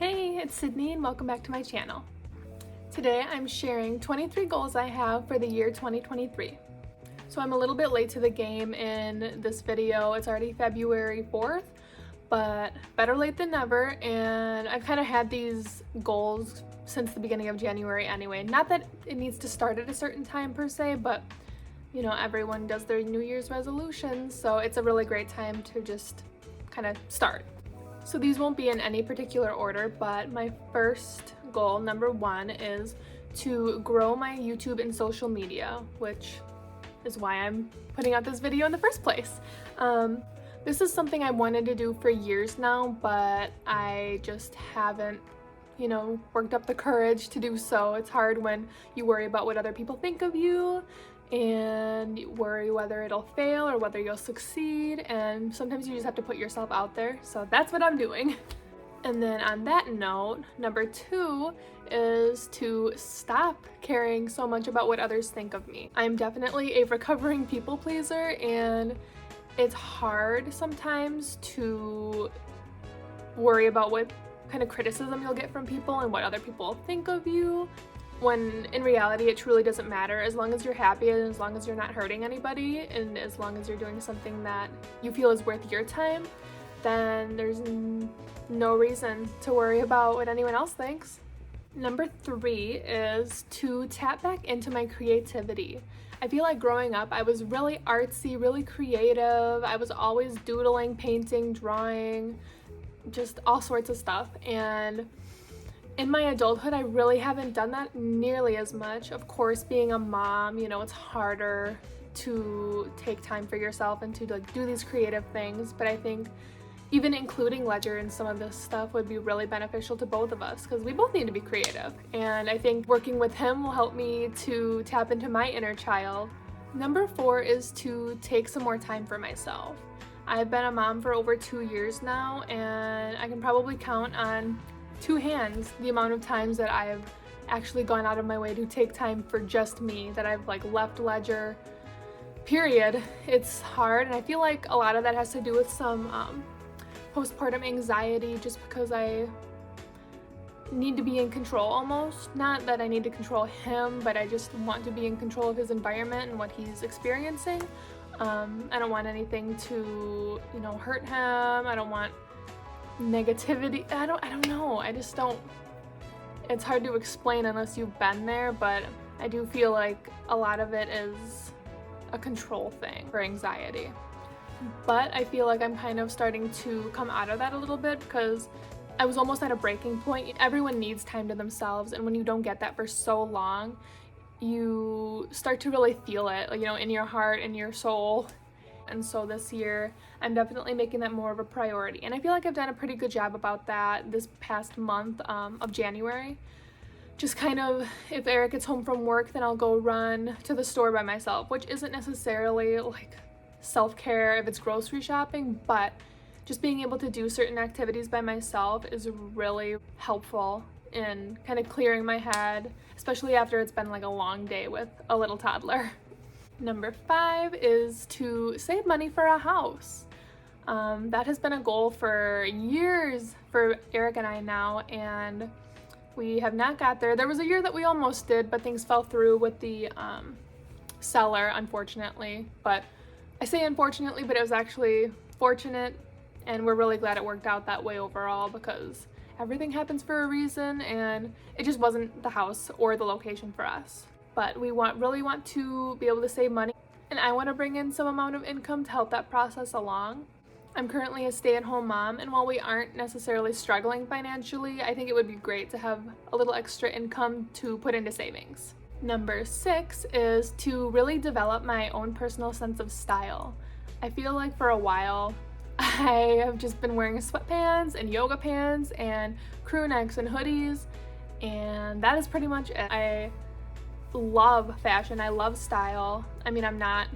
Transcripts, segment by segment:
Hey, it's Sydney and welcome back to my channel. Today I'm sharing 23 goals I have for the year 2023. So I'm a little bit late to the game in this video. It's already February 4th, but better late than never, and I've kind of had these goals since the beginning of January anyway. Not that it needs to start at a certain time per se, but you know, everyone does their New Year's resolutions, so it's a really great time to just kind of start. So these won't be in any particular order, but my first goal, number one, is to grow my YouTube and social media, which is why I'm putting out this video in the first place. This is something I wanted to do for years now, but I just haven't, worked up the courage to do so. It's hard when you worry about what other people think of you and you worry whether it'll fail or whether you'll succeed, and sometimes you just have to put yourself out there. So that's what I'm doing. And then on that note, number two is to stop caring so much about what others think of me. I'm definitely a recovering people pleaser, and it's hard sometimes to worry about what kind of criticism you'll get from people and what other people think of you, when in reality it truly doesn't matter. As long as you're happy and as long as you're not hurting anybody and as long as you're doing something that you feel is worth your time, then there's no reason to worry about what anyone else thinks. Number three is to tap back into my creativity. I feel like growing up I was really artsy, really creative. I was always doodling, painting, drawing, just all sorts of stuff, and in my adulthood, I really haven't done that nearly as much. Of course, being a mom, it's harder to take time for yourself and to do these creative things, but I think even including Ledger in some of this stuff would be really beneficial to both of us because we both need to be creative, and I think working with him will help me to tap into my inner child. Number four is to take some more time for myself. I've been a mom for over 2 years now, and I can probably count on two hands the amount of times that I've actually gone out of my way to take time for just me, that I've left Ledger, period. It's hard, and I feel like a lot of that has to do with some postpartum anxiety, just because I need to be in control almost. Not that I need to control him, but I just want to be in control of his environment and what he's experiencing. I don't want anything to, hurt him. I don't want negativity. I don't know. I just don't. It's hard to explain unless you've been there, but I do feel like a lot of it is a control thing for anxiety. But I feel like I'm kind of starting to come out of that a little bit because I was almost at a breaking point. Everyone needs time to themselves, and when you don't get that for so long, you start to really feel it, in your heart and your soul. And so this year, I'm definitely making that more of a priority. And I feel like I've done a pretty good job about that this past month of January. Just kind of, if Eric gets home from work, then I'll go run to the store by myself, which isn't necessarily self-care if it's grocery shopping, but just being able to do certain activities by myself is really helpful in kind of clearing my head, especially after it's been a long day with a little toddler. Number five is to save money for a house. That has been a goal for years for Eric and I now, and we have not got there. There was a year that we almost did, but things fell through with the seller, unfortunately. But I say unfortunately, but it was actually fortunate, and we're really glad it worked out that way overall because everything happens for a reason, and it just wasn't the house or the location for us. But we really want to be able to save money, and I want to bring in some amount of income to help that process along. I'm currently a stay-at-home mom, and while we aren't necessarily struggling financially, I think it would be great to have a little extra income to put into savings. Number six is to really develop my own personal sense of style. I feel like for a while, I have just been wearing sweatpants and yoga pants and crew necks and hoodies, and that is pretty much it. I love fashion. I love style. I mean, I'm not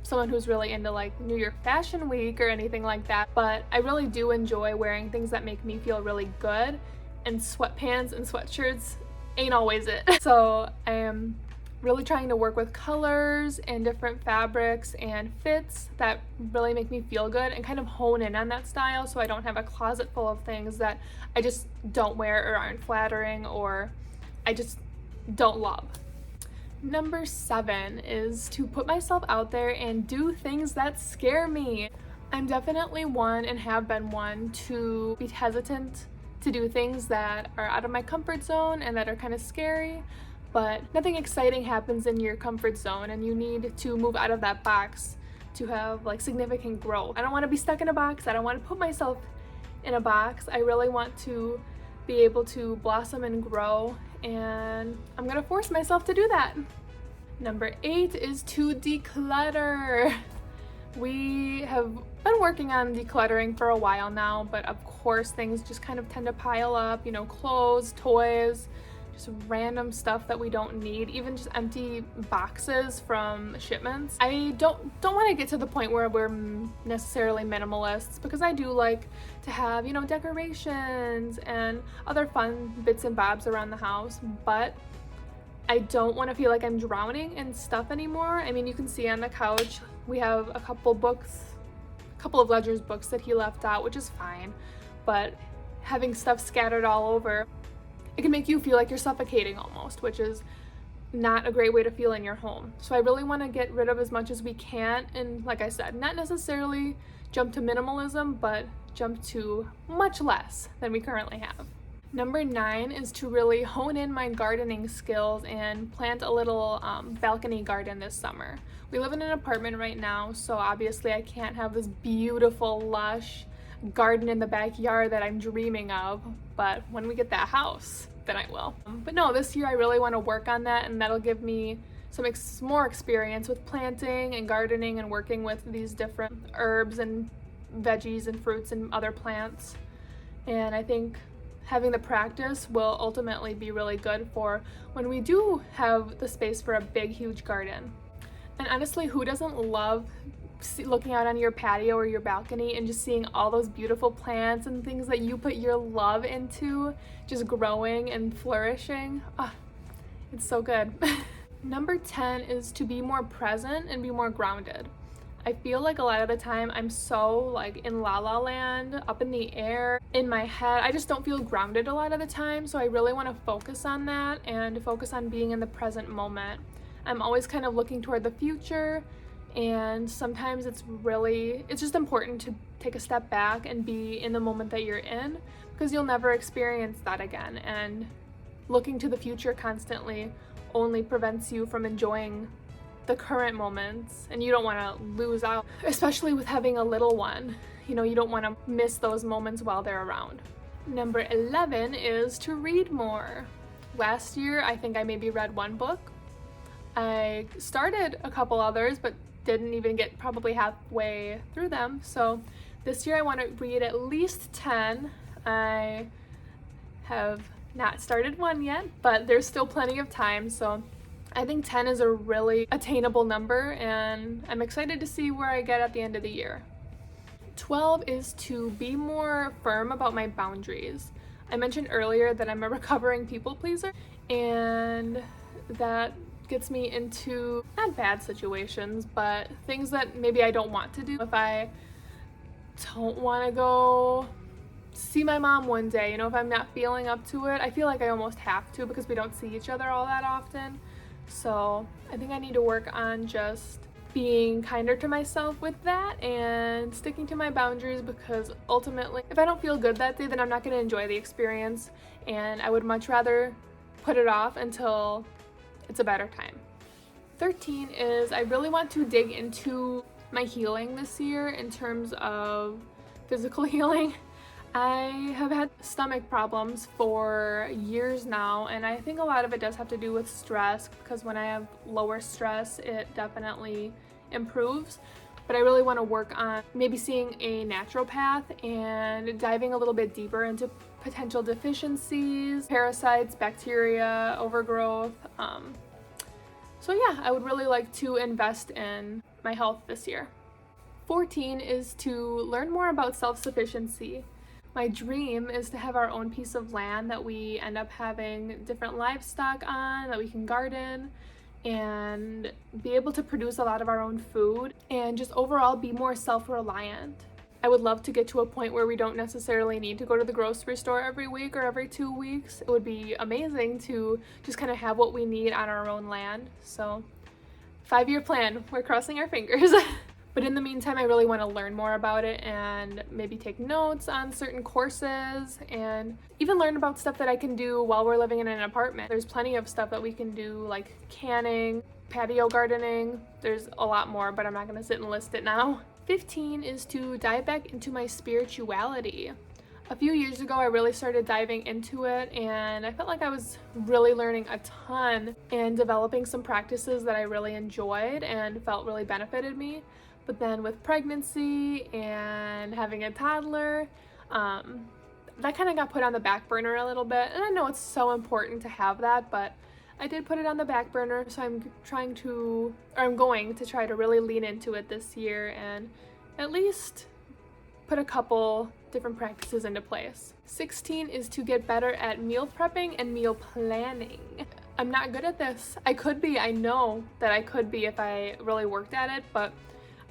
someone who's really into New York Fashion Week or anything like that, but I really do enjoy wearing things that make me feel really good, and sweatpants and sweatshirts ain't always it. So I am really trying to work with colors and different fabrics and fits that really make me feel good and kind of hone in on that style so I don't have a closet full of things that I just don't wear or aren't flattering or I just don't love. Number 7 is to put myself out there and do things that scare me. I'm definitely one and have been one to be hesitant to do things that are out of my comfort zone and that are kind of scary. But nothing exciting happens in your comfort zone and you need to move out of that box to have like significant growth. I don't want to be stuck in a box. I don't want to put myself in a box. I really want to be able to blossom and grow, and I'm gonna force myself to do that. Number 8 is to declutter. We have been working on decluttering for a while now, but of course things just kind of tend to pile up, clothes, toys, just random stuff that we don't need, even just empty boxes from shipments. I don't want to get to the point where we're necessarily minimalists, because I do like to have, decorations and other fun bits and bobs around the house, but I don't want to feel like I'm drowning in stuff anymore. I mean, you can see on the couch we have a couple of Ledger's books that he left out, which is fine, but having stuff scattered all over, it can make you feel like you're suffocating almost, which is not a great way to feel in your home. So I really want to get rid of as much as we can, and like I said, not necessarily jump to minimalism, but jump to much less than we currently have. Number 9 is to really hone in my gardening skills and plant a little balcony garden this summer. We live in an apartment right now, so obviously I can't have this beautiful, lush garden in the backyard that I'm dreaming of, but when we get that house, then I will. But no, this year I really want to work on that, and that'll give me some more experience with planting and gardening and working with these different herbs and veggies and fruits and other plants. And I think having the practice will ultimately be really good for when we do have the space for a big, huge garden. And honestly, who doesn't love looking out on your patio or your balcony and just seeing all those beautiful plants and things that you put your love into just growing and flourishing? It's so good. Number 10 is to be more present and be more grounded. I feel like a lot of the time I'm so like in la la land, up in the air, in my head. I just don't feel grounded a lot of the time, so I really want to focus on that and focus on being in the present moment. I'm always kind of looking toward the future, and sometimes it's just important to take a step back and be in the moment that you're in, because you'll never experience that again, and looking to the future constantly only prevents you from enjoying the current moments, and you don't want to lose out, especially with having a little one. You don't want to miss those moments while they're around. Number 11 is to read more. Last year, I think I maybe read 1 book. I started a couple others, but didn't even get probably halfway through them. So this year I want to read at least 10. I have not started 1 yet, but there's still plenty of time. So I think 10 is a really attainable number, and I'm excited to see where I get at the end of the year. 12 is to be more firm about my boundaries. I mentioned earlier that I'm a recovering people pleaser, and that gets me into not bad situations, but things that maybe I don't want to do. If I don't want to go see my mom one day, if I'm not feeling up to it, I feel like I almost have to because we don't see each other all that often. So I think I need to work on just being kinder to myself with that and sticking to my boundaries, because ultimately if I don't feel good that day, then I'm not going to enjoy the experience, and I would much rather put it off until it's a better time. 13 is I really want to dig into my healing this year in terms of physical healing. I have had stomach problems for years now, and I think a lot of it does have to do with stress, because when I have lower stress, it definitely improves. But I really want to work on maybe seeing a naturopath and diving a little bit deeper into potential deficiencies, parasites, bacteria, overgrowth. So yeah, I would really like to invest in my health this year. 14 is to learn more about self-sufficiency. My dream is to have our own piece of land that we end up having different livestock on, that we can garden, and be able to produce a lot of our own food and just overall be more self-reliant. I would love to get to a point where we don't necessarily need to go to the grocery store every week or every 2 weeks. It would be amazing to just kind of have what we need on our own land. So 5-year plan, we're crossing our fingers. But in the meantime, I really want to learn more about it and maybe take notes on certain courses and even learn about stuff that I can do while we're living in an apartment. There's plenty of stuff that we can do, like canning, patio gardening. There's a lot more, but I'm not going to sit and list it now. 15 is to dive back into my spirituality. A few years ago, I really started diving into it, and I felt like I was really learning a ton and developing some practices that I really enjoyed and felt really benefited me. But then with pregnancy and having a toddler, that kind of got put on the back burner a little bit. And I know it's so important to have that, but I did put it on the back burner. So I'm going to try to really lean into it this year and at least put a couple different practices into place. 16 is to get better at meal prepping and meal planning. I'm not good at this. I could be. I know that I could be if I really worked at it, but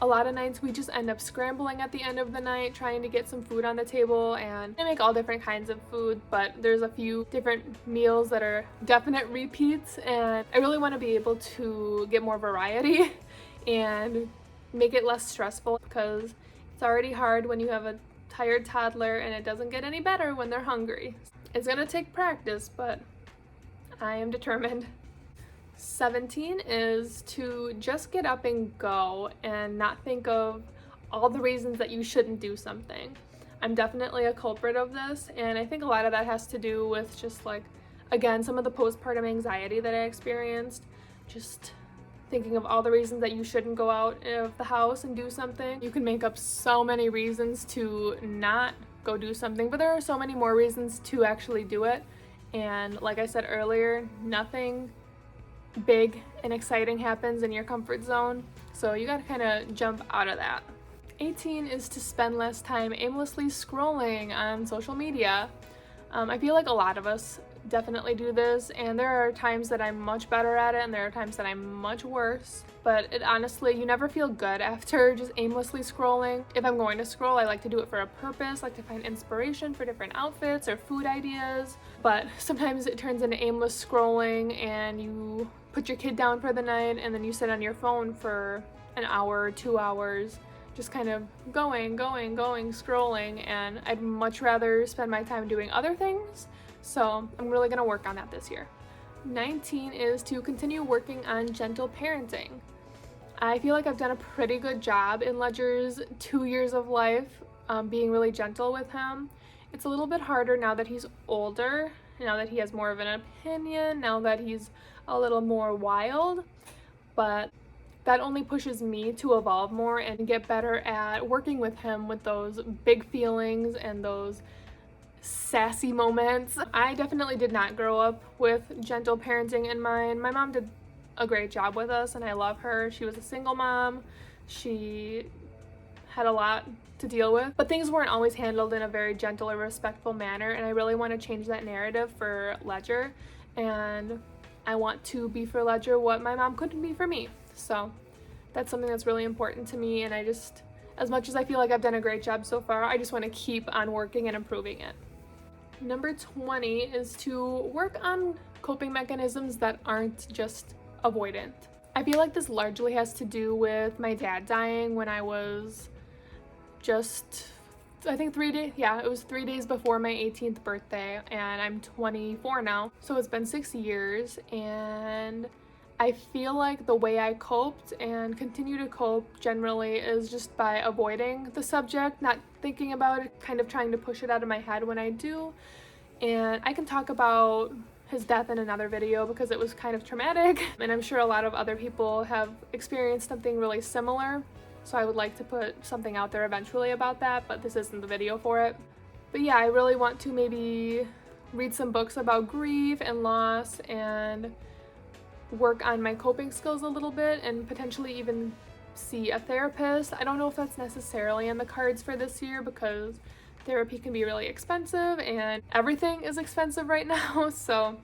a lot of nights we just end up scrambling at the end of the night trying to get some food on the table, and I make all different kinds of food, but there's a few different meals that are definite repeats, and I really want to be able to get more variety and make it less stressful because it's already hard when you have a tired toddler and it doesn't get any better when they're hungry. It's gonna take practice, but I am determined. 17 is to just get up and go and not think of all the reasons that you shouldn't do something. I'm definitely a culprit of this, and I think a lot of that has to do with just like, again, some of the postpartum anxiety that I experienced, just thinking of all the reasons that you shouldn't go out of the house and do something. You can make up so many reasons to not go do something, but there are so many more reasons to actually do it. And like I said earlier, nothing big and exciting happens in your comfort zone, so you gotta kind of jump out of that. 18 is to spend less time aimlessly scrolling on social media. I feel like a lot of us definitely do this, and there are times that I'm much better at it and there are times that I'm much worse, but honestly, you never feel good after just aimlessly scrolling. If I'm going to scroll, I like to do it for a purpose, like to find inspiration for different outfits or food ideas, but sometimes it turns into aimless scrolling and you put your kid down for the night and then you sit on your phone for an hour or 2 hours just kind of going, scrolling, and I'd much rather spend my time doing other things. So I'm really gonna work on that this year. 19 is to continue working on gentle parenting. I feel like I've done a pretty good job in Ledger's 2 years of life, being really gentle with him. It's a little bit harder now that he's older, now that he has more of an opinion, now that he's a little more wild, but that only pushes me to evolve more and get better at working with him with those big feelings and those sassy moments. I definitely did not grow up with gentle parenting in mind. My mom did a great job with us and I love her. She was a single mom. She had a lot to deal with, but things weren't always handled in a very gentle or respectful manner, and I really want to change that narrative for Ledger, and I want to be for Ledger what my mom couldn't be for me. So that's something that's really important to me, and I just, as much as I feel like I've done a great job so far, I just want to keep on working and improving it. Number 20 is to work on coping mechanisms that aren't just avoidant. I feel like this largely has to do with my dad dying when I was just, I think 3 days, it was 3 days before my 18th birthday, and I'm 24 now. So it's been 6 years, and I feel like the way I coped and continue to cope generally is just by avoiding the subject, not thinking about it, kind of trying to push it out of my head when I do. And I can talk about his death in another video because it was kind of traumatic, and I'm sure a lot of other people have experienced something really similar. So I would like to put something out there eventually about that, but this isn't the video for it. But yeah, I really want to maybe read some books about grief and loss and work on my coping skills a little bit and potentially even see a therapist. I don't know if that's necessarily in the cards for this year because therapy can be really expensive and everything is expensive right now. So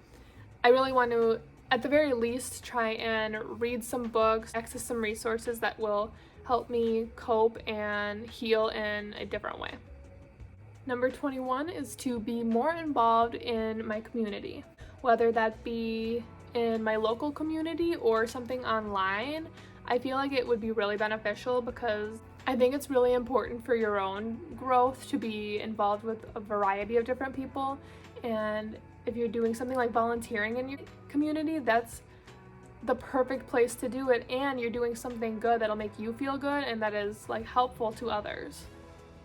I really want to at the very least, try and read some books, access some resources that will help me cope and heal in a different way. Number 21 is to be more involved in my community, whether that be in my local community or something online. I feel like it would be really beneficial because I think it's really important for your own growth to be involved with a variety of different people. And if you're doing something like volunteering in your community, that's the perfect place to do it, and you're doing something good that'll make you feel good and that is like helpful to others.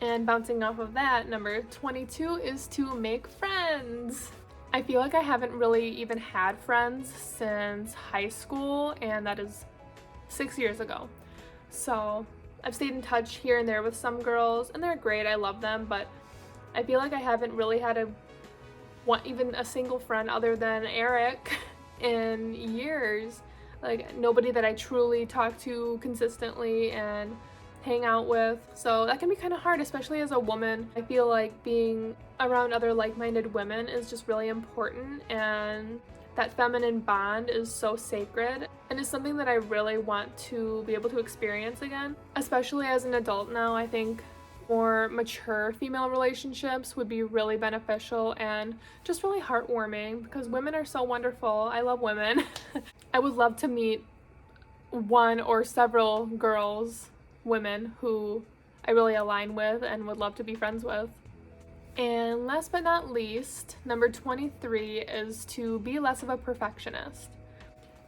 And bouncing off of that, number 22 is to make friends. I feel like I haven't really even had friends since high school, and that is 6 years ago. So I've stayed in touch here and there with some girls, and they're great, I love them, but I feel like I haven't really had even a single friend other than Eric in years. Like, nobody that I truly talk to consistently and hang out with. So that can be kind of hard, especially as a woman. I feel like being around other like-minded women is just really important, and that feminine bond is so sacred and is something that I really want to be able to experience again. Especially as an adult now, I think more mature female relationships would be really beneficial and just really heartwarming because women are so wonderful. I love women. I would love to meet one or several women who I really align with and would love to be friends with. And last but not least, number 23 is to be less of a perfectionist.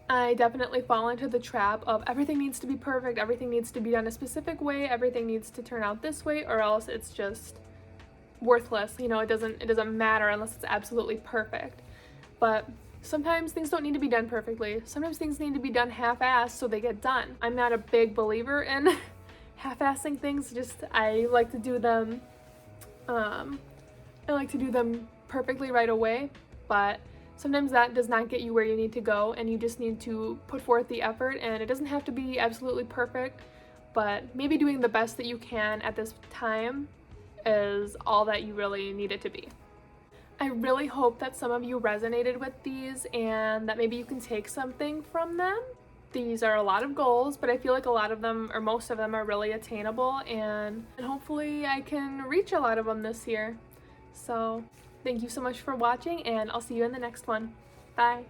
I definitely fall into the trap of everything needs to be perfect, everything needs to be done a specific way, everything needs to turn out this way, or else it's just worthless. You know, it doesn't matter unless it's absolutely perfect. But sometimes things don't need to be done perfectly. Sometimes things need to be done half-assed so they get done. I'm not a big believer in half-assing things, just I like to do them perfectly right away, but sometimes that does not get you where you need to go, and you just need to put forth the effort, and it doesn't have to be absolutely perfect, but maybe doing the best that you can at this time is all that you really need it to be. I really hope that some of you resonated with these and that maybe you can take something from them. These are a lot of goals, but I feel like a lot of them, or most of them, are really attainable, and hopefully I can reach a lot of them this year. So thank you so much for watching, and I'll see you in the next one. Bye.